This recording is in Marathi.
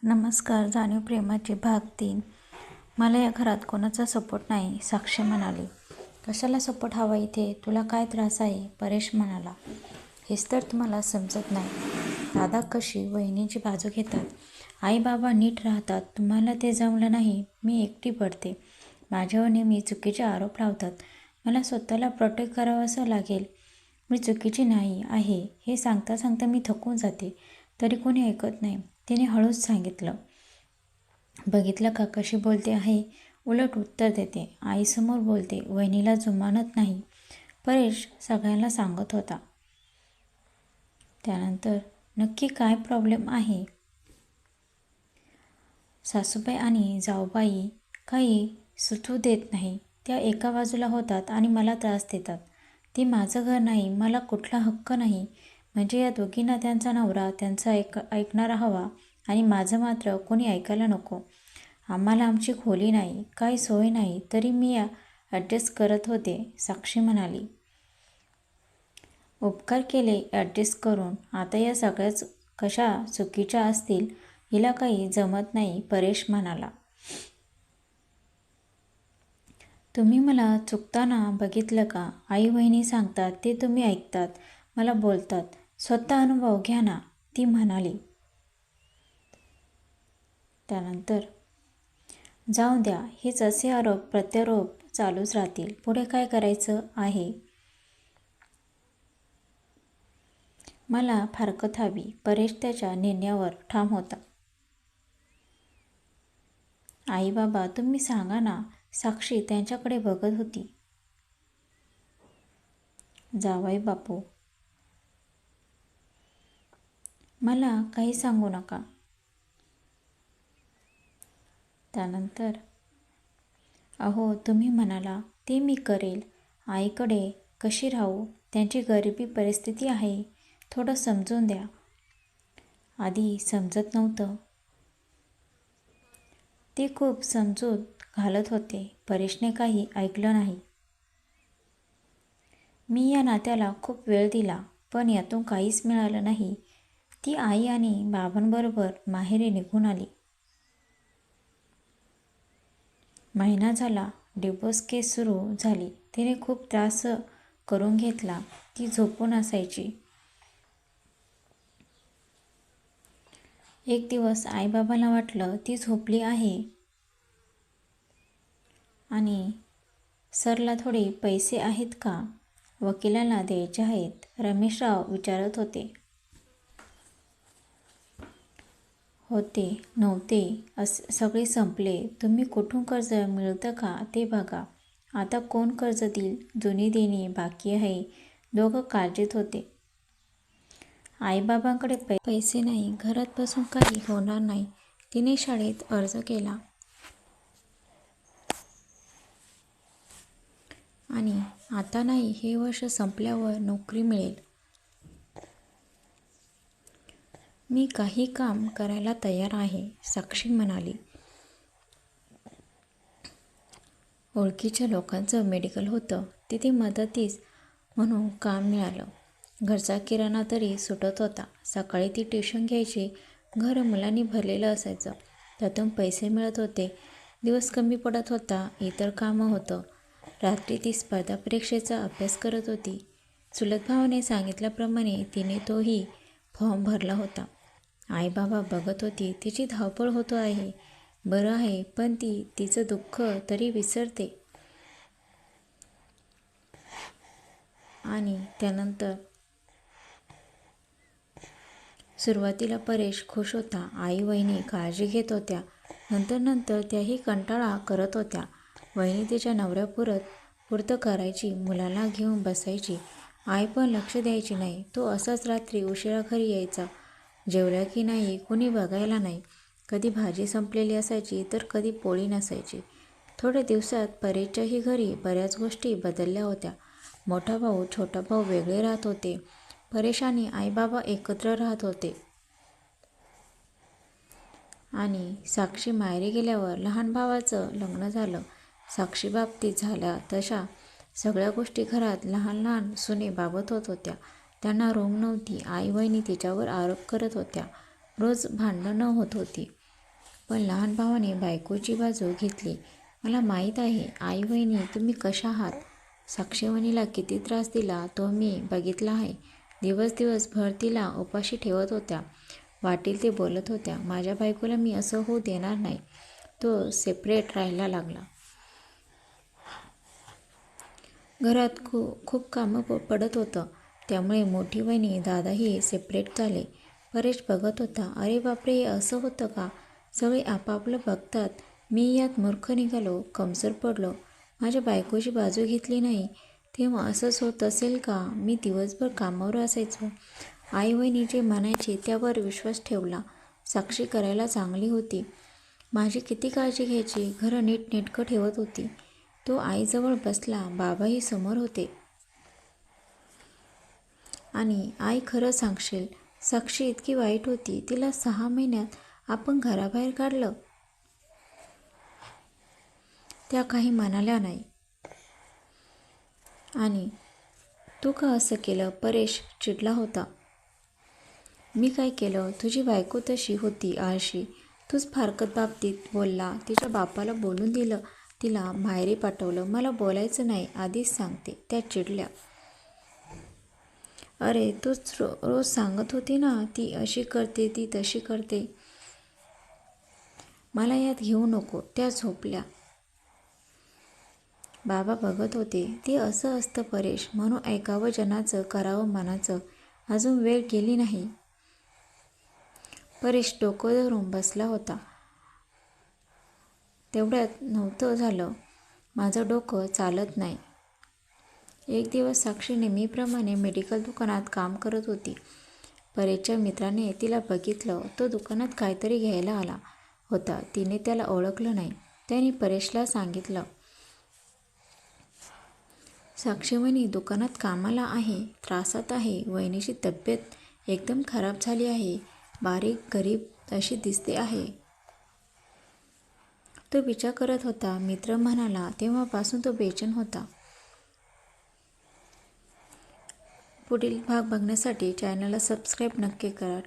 नमस्कार. जाणीव प्रेमाची भाग 3. मला या घरात कोणाचा सपोर्ट नाही, साक्षी म्हणाली. कशाला सपोर्ट हवा इथे? तुला काय त्रास आहे? परेश म्हणाला. हेच तर तुम्हाला समजत नाही. दादा कशी वहिनीची बाजू घेतात, आई बाबा नीट राहतात, तुम्हाला ते जमलं नाही, मी एकटी पडते. माझ्यावर नेहमी चुकीचे आरोप लावतात. मला स्वतःला प्रोटेक्ट करावंसं लागेल. मी चुकीची नाही आहे हे सांगता सांगता मी थकून जाते, तरी कोणी ऐकत नाही. तिने हळूच सांगितलं. बघितलं का कशी बोलते आहे? उलट उत्तर देते. आईसमोर बोलते, वहिनीला जुमानत नाही. परेश सगळ्यांना सांगत होता. त्यानंतर नक्की काय प्रॉब्लेम आहे? सासूबाई आणि जाऊबाई काही सुचू देत नाही. त्या एका बाजूला होतात आणि मला त्रास देतात. ते माझं घर नाही, मला कुठला हक्क नाही. म्हणजे या दोघींना त्यांचा नवरा त्यांचा ऐकणारा हवा आणि माझं मात्र कोणी ऐकायला नको. आम्हाला आमची खोली नाही, काही सोय नाही, तरी मी ॲडजस्ट करत होते, साक्षी म्हणाली. उपकार केले ॲडजस्ट करून. आता या सगळ्याच कशा चुकीच्या असतील? हिला काही जमत नाही, परेश म्हणाला. तुम्ही मला चुकताना बघितलं का? आई बहिणी सांगतात ते तुम्ही ऐकतात, मला बोलतात. स्वतः अनुभव घ्या ना, ती म्हणाली. त्यानंतर जाऊ द्या, हेच असे आरोप प्रत्यारोप चालूच राहतील. पुढे काय करायचं आहे? मला फारकत हवी. परेश त्याच्या निर्णयावर ठाम होता. आई बाबा तुम्ही सांगा ना, साक्षी त्यांच्याकडे बघत होती. जावई बापू, मला काही सांगू नका. त्यानंतर अहो तुम्ही म्हणाला ते मी करेल. आईकडे कशी राहू? त्यांची गरिबी परिस्थिती आहे, थोडं समजून द्या. आधी समजत नव्हतं. ते खूप समजूत घालत होते. परेशने काही ऐकलं नाही. मी या नात्याला खूप वेळ दिला, पण यातून काहीच मिळालं नाही. ती आई आणि बाबांबरोबर माहेरी निघून आली. महिना झाला, डिवोर्स केस सुरू झाली. तिने खूप त्रास करून घेतला. ती झोपून असायची. एक दिवस आईबाबांना वाटलं ती झोपली आहे आणि सरला थोडे पैसे आहेत का? वकिलांना द्यायचे आहेत, रमेशराव विचारत होते. होते नव्हते सगळे संपले. तुम्ही कुठून कर्ज मिळतं का ते बघा. आता कोण कर्ज देईल? जुनी देणी बाकी आहे. दोघं काळजीत होते. आईबाबांकडे पैसे नाही, घरात बसून काही होणार नाही. तिने शाळेत अर्ज केला आणि आता नाही, हे वर्ष संपल्यावर नोकरी मिळेल. मी काही काम करायला तयार आहे, साक्षी म्हणाली. ओळखीच्या लोकांचं मेडिकल होतं, तिथे मदतीस म्हणून काम मिळालं. घरचा किराणा तरी सुटत होता. सकाळी ती ट्युशन घ्यायची. घर मुलांनी भरलेलं असायचं, त्यातून पैसे मिळत होते. दिवस कमी पडत होता, इतर कामं होतं. रात्री ती स्पर्धा परीक्षेचा अभ्यास करत होती. चुलत भावाने सांगितल्याप्रमाणे तिने तोही फॉर्म भरला होता. आई बाबा बघत होती. तिची धावपळ होत आहे, बरं आहे, पण ती तिचं दुःख तरी विसरते. आणि त्यानंतर सुरुवातीला परेश खुश होता. आई वहिनी काळजी घेत होत्या. नंतर त्याही कंटाळा करत होत्या. वहिनी तिच्या नवऱ्यापुरतं करायची, मुलाला घेऊन बसायची. आई पण लक्ष द्यायची नाही. तो असाच रात्री उशिरा घरी यायचा. जेवला की नाही कुणी बघायला नाही. कधी भाजी संपलेली असायची तर कधी पोळी नसायची. थोड्या दिवसात परेशच्याही घरी बऱ्याच गोष्टी बदलल्या होत्या. मोठा भाऊ छोटा भाऊ वेगळे राहत होते. परेश आणि आईबाबा एकत्र राहत होते. आणि साक्षी माहेरी गेल्यावर लहान भावाचं लग्न झालं. साक्षी बाबतीत झाल्या तशा सगळ्या गोष्टी घरात लहान लहान सुने बाबत होत होत्या. त्यांना रोम नव्हती. आई वहिनी तिच्यावर आरोप करत होत्या. रोज भांडणं होत होती. पण लहान भावाने बायकोची बाजू घेतली. मला माहीत आहे आई वहिनी तुम्ही कशा आहात. साक्षीमणीला किती त्रास दिला तो मी बघितला आहे. दिवसभर तिला उपाशी ठेवत होत्या. वाटेल ते बोलत होत्या. माझ्या बायकोला मी असं होऊ देणार नाही. तो सेपरेट राहायला लागला. घरात खूप कामं पडत होतं. त्यामुळे मोठी वहिनी दादाही सेपरेट झाले. परेश बघत होता. अरे बापरे, हे असं होतं का. सगळे आपापलं बघतात. मी यात मूर्ख निघालो, कमजोर पडलो. माझ्या बायकोची बाजू घेतली नाही. तेव्हा असंच होत असेल का. मी दिवसभर कामावर असायचो. आई वहिनी जे म्हणायचे त्यावर विश्वास ठेवला. साक्षी करायला चांगली होती. माझी किती काळजी घ्यायची. घरं नीटनेटकं ठेवत होती. तो आईजवळ बसला. बाबाही समोर होते. आणि आई खरं सांगशील, साक्षी इतकी वाईट होती. तिला 6 महिन्यात आपण घराबाहेर काढलं. त्या काही म्हणाल्या नाही. आणि तू का असं केलं. परेश चिडला होता. मी काय केलं. तुझी बायको तशी होती, आळशी. तूच फारकत बाबतीत बोलला. तिच्या बापाला बोलून दिलं. तिला माहेरी पाठवलं. मला बोलायचं नाही आधीच सांगते. त्या चिडल्या. अरे तूच रोज सांगत होती ना, ती अशी करते, ती तशी करते. मला यात घेऊ नको. त्या झोपल्या. बाबा बघत होते. ते असं असतं परेश. म्हणून ऐकावं जनाचं, करावं मनाचं. अजून वेळ गेली नाही. परेश डोकं धरून बसला होता. तेवढ्यात नव्हतं झालं. माझं डोकं चालत नाही. एक दिवस साक्षी नेहमीप्रमाणे मेडिकल दुकानात काम करत होती. परेशच्या मित्राने तिला बघितलं. तो दुकानात काहीतरी घ्यायला आला होता. तिने त्याला ओळखलं नाही. त्याने परेशला सांगितलं. साक्षीवहिनी दुकानात कामाला आहे. त्रासात आहे. वहिनीची तब्येत एकदम खराब झाली आहे. बारीक गरीब अशी दिसते आहे. तो विचार करत होता. मित्र म्हणाला तेव्हापासून तो बेचैन होता. पुढील भाग बघण्यासाठी चॅनलला सबस्क्राईब नक्की करा.